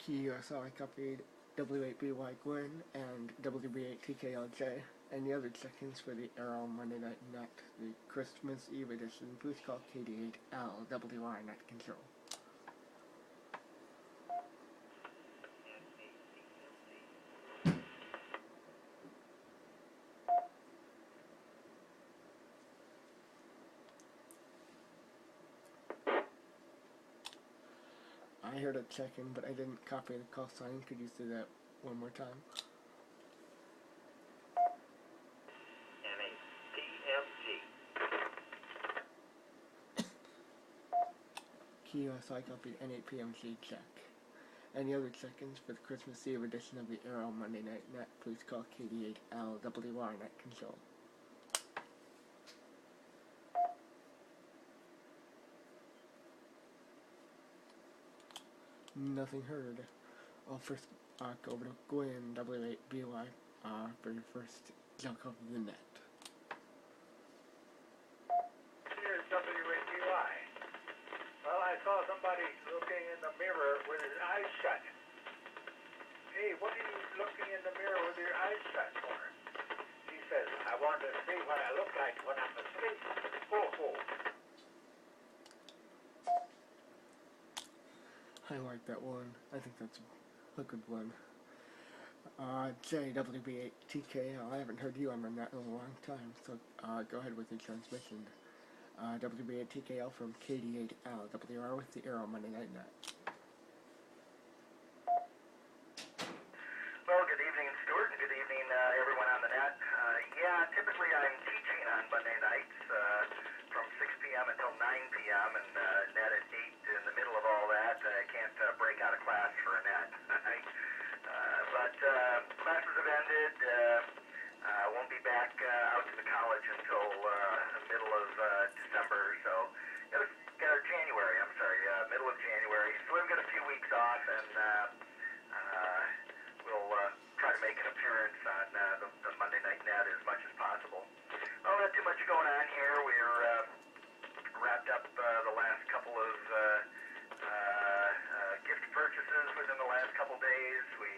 KD8LWR copied W8BY Gwen and WB8TKLJ, and the other check-ins for the Arrow Monday Night Net, the Christmas Eve edition, boost call KD8LWR Net Control. I heard a check-in, but I didn't copy the call sign. Could you say that one more time? KD8 copied N8PMC check. Any other check-ins for the Christmas Eve edition of the Arrow Monday Night Net, please call KD8LWR Net Control. Nothing heard. I'll first go over to Gwen, W8BY, for your first junk of the net. Here's W8BY. Well, I saw somebody looking in the mirror with his eyes shut. Hey, what are you looking in the mirror with your eyes shut for? He says, I want to see what I look like when I'm asleep. Ho, I like that one. I think that's a good one. JWB8TKL, I haven't heard you on that in a long time, so go ahead with your transmission. WB8TKL from KD8LWR with the Arrow Monday Night Net. Well, good evening, Stuart, and good evening, everyone on the net. Yeah, typically I'm teaching on Monday nights from 6 p.m. until 9 p.m. and net at 8 in the middle of all that. I can't break out of class for a net. But classes have ended. Won't be back out to the college until the middle of December, so January, I'm sorry, middle of January. So we've got a few weeks off, and we'll try to make an appearance on the Monday Night Net as much as possible. Well, not too much going on here. We're wrapped up the last couple of gift purchases within the last couple days. We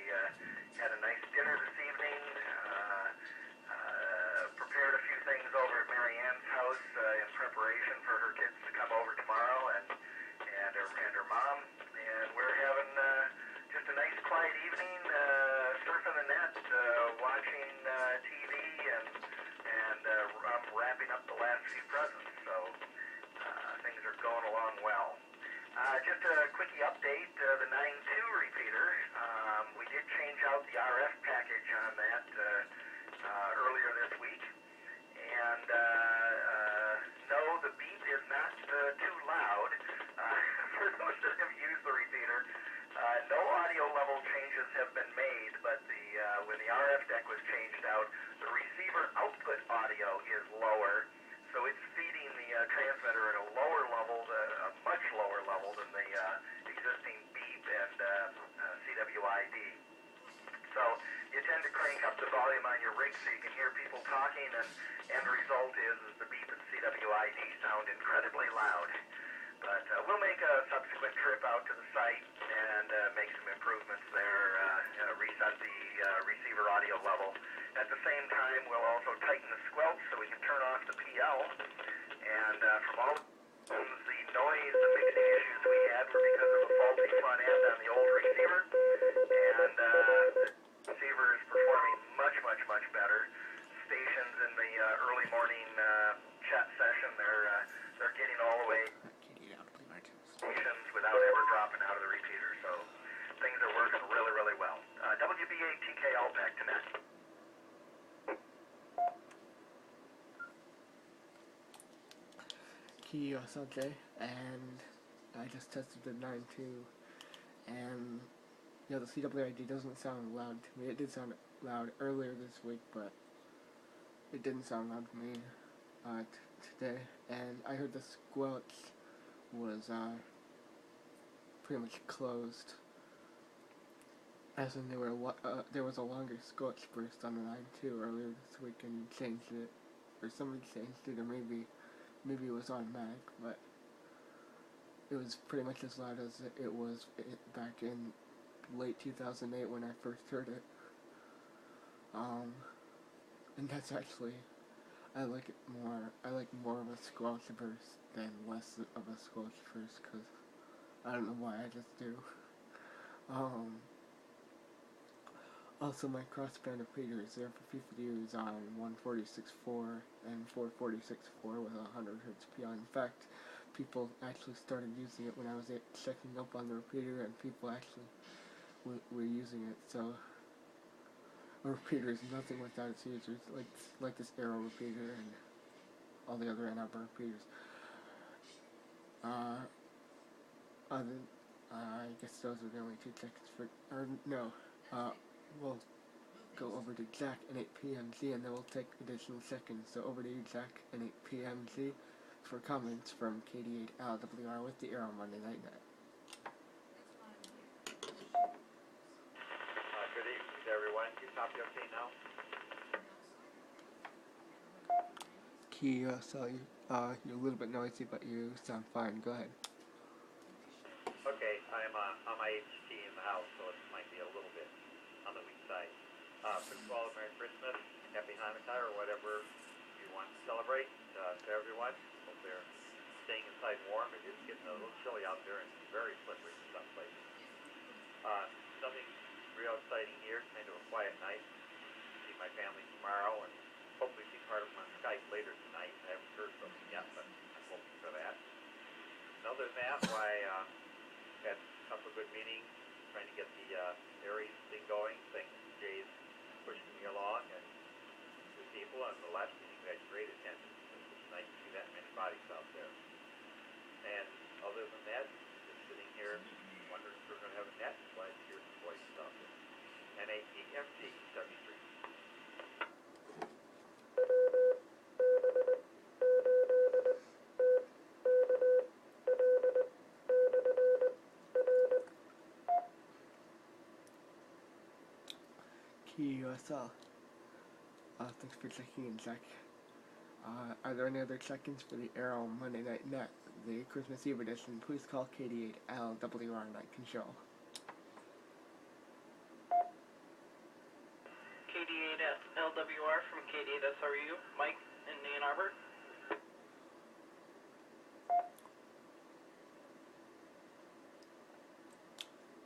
had a nice dinner this evening. Prepared a few things over at Mary Ann's house in preparation for her kids to come over tomorrow, and her mom. And we're having just a nice quiet evening, surfing the net, watching TV, and I'm wrapping up the last few presents. So things are going along well. Just a quickie update, the 9.2 repeater, we did change out the RF package on that earlier this week, and no, the beep is not too loud. For those that have used the repeater, no audio level changes have been made, but when the RF deck was changed out, the receiver output audio is lower. So it's feeding the transmitter at a lower level, a much lower level than the existing beep and CWID. So you tend to crank up the volume on your rig so you can hear people talking, and the result is the beep and CWID sound incredibly loud. But we'll make a subsequent trip out to the site and make some improvements there, reset the receiver audio level. At the same time, we'll also tighten the squelch so we can turn off the PL. And from all the noise and mixing issues we had were because of a faulty front end on the old receiver. And the receiver is performing much better. Stations in the early morning chat session, they're getting all the way stations without ever dropping out of the repeater. So things are working really well. WB8TKL back to net. KD8LWR, and I just tested the 9.2, and the CWID doesn't sound loud to me. It did sound loud earlier this week, but it didn't sound loud to me today. And I heard the squelch was pretty much closed, as in there was a longer squelch burst on the 9.2 earlier this week, and changed it, or somebody changed it, or maybe it was automatic, but it was pretty much as loud as it was back in late 2008 when I first heard it. And that's actually, I like it more. I like more of a squelch verse than less of a squelch verse, because I don't know why, I just do. Also, my crossband repeater is there for FIFA to use on 146.4 and 446.4 with 100 Hz PI. In fact, people actually started using it when I was checking up on the repeater, and people actually were using it. So a repeater is nothing without its users, like this Arrow repeater and all the other NR repeaters. I guess those are the only 2 seconds for, or no, we'll go over to Jack and 8PMZ, and then we'll take additional seconds. So over to you, Jack and 8PMZ, for comments from KD8LWR with the Arrow Monday Night Net. Good evening, everyone. You copy okay now? Key, so you're a little bit noisy, but you sound fine. Go ahead. Okay, I'm on my HT in the house, so it might be a little bit on the weak side. First of all, Merry Christmas, Happy Hanukkah, or whatever you want to celebrate to everyone. Hope they're staying inside warm. It is getting a little chilly out there and very slippery in some places. Nothing real exciting here, kind of a quiet night. See my family tomorrow and hopefully see part of them on Skype later tonight. I haven't heard from them yet, but I'm hoping for that. And other than that, had a couple of good meetings, trying to get the Aries thing going. Thanks to Jay's pushing me along and the people. And the last meeting we had great attendance. It was nice to see that many bodies out there. And other than that, just sitting here wondering if we're going to have a net. Glad to hear some voices out there. NATFT73. Key USL. Thanks for checking in, Jack. Are there any other check-ins for the Arrow Monday Night Net, the Christmas Eve edition? Please call KD8LWR Night Control. KD8LWR from KD8SRU, Mike in Ann Arbor.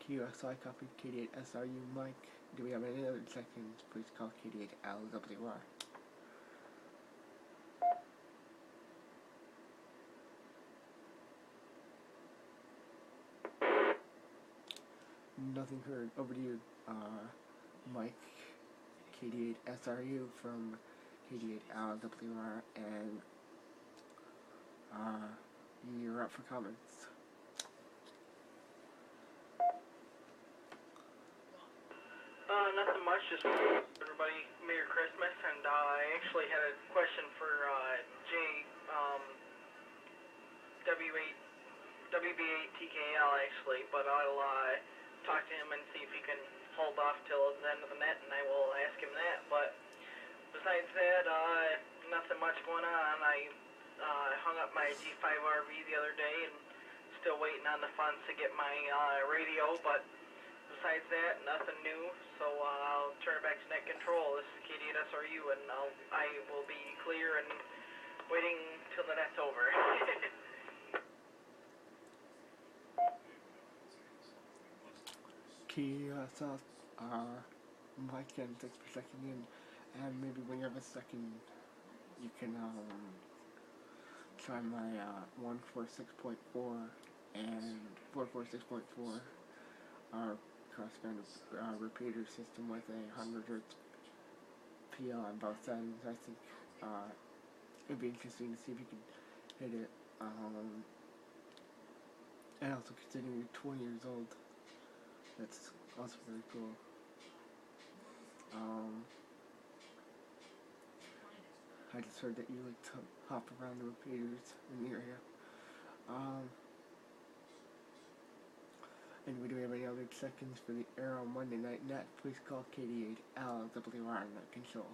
QSI copy KD8SRU, Mike. Do we have any other check-ins? Please call KD8LWR. Nothing heard. Over to you, Mike, KD8SRU from KD8LWR, and you're up for comments. Nothing much, just everybody Merry Christmas, and I actually had a question for Jay, WB8TKL actually, but I'll talk to him and see if he can hold off till the end of the net, and I will ask him that. But besides that, nothing much going on. I hung up my G5RV the other day and still waiting on the funds to get my radio, but besides that, nothing new, so I'll turn it back to net control. This is KD8SRU, and I will be clear and waiting till the net's over. South, Mike, and thanks for checking in. And maybe when you have a second, you can try my 146.4 and 446.4 crossband repeater system with a 100 Hz PL on both ends. I think it'd be interesting to see if you can hit it. And also considering you're 20 years old, that's also very cool. I just heard that you like to hop around the repeaters in the area. And do we have any other check-ins for the Arrow Monday Night Net? Please call KD8LWR Net Control.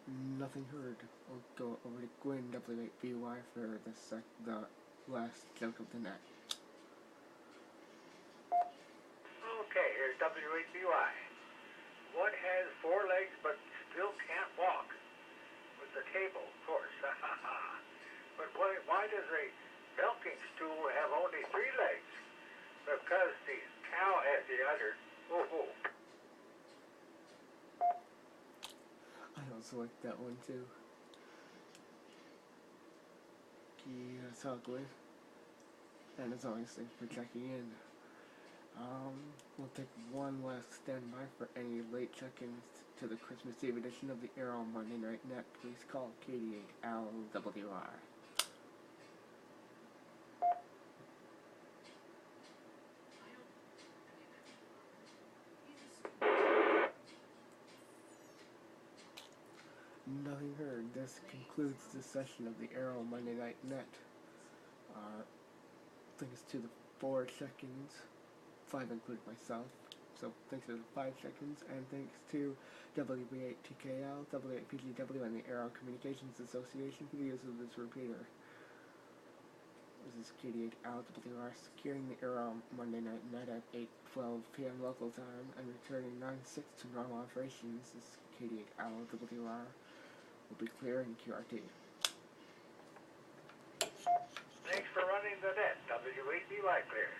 Nothing heard. We'll go over to Gwen W8BY for the last joke of the night. Okay, here's W8BY. What has 4 legs but still can't walk? With the table, of course. But why does a milking stool have only 3 legs? Because the cow has the other. Oh. I also like that one too. Yeah, that's all good. And as always, thanks for checking in. We'll take one last standby for any late check-ins to the Christmas Eve edition of the Air on Monday Night Net. Please call KD8LWR. Nothing heard. This concludes this session of the Air on Monday Night Net. Thanks to the 4 check-ins, 5 including myself. So thanks to the 5 check-ins, and thanks to WB8TKL, W8PGW, and the Aero Communications Association for the use of this repeater. This is KD8LWR securing the Aero Monday Night Net at 8:12 p.m. local time and returning 9/6 to normal operations. This is KD8LWR. Will be clearing QRT. Thanks for running the net. W8BY clear.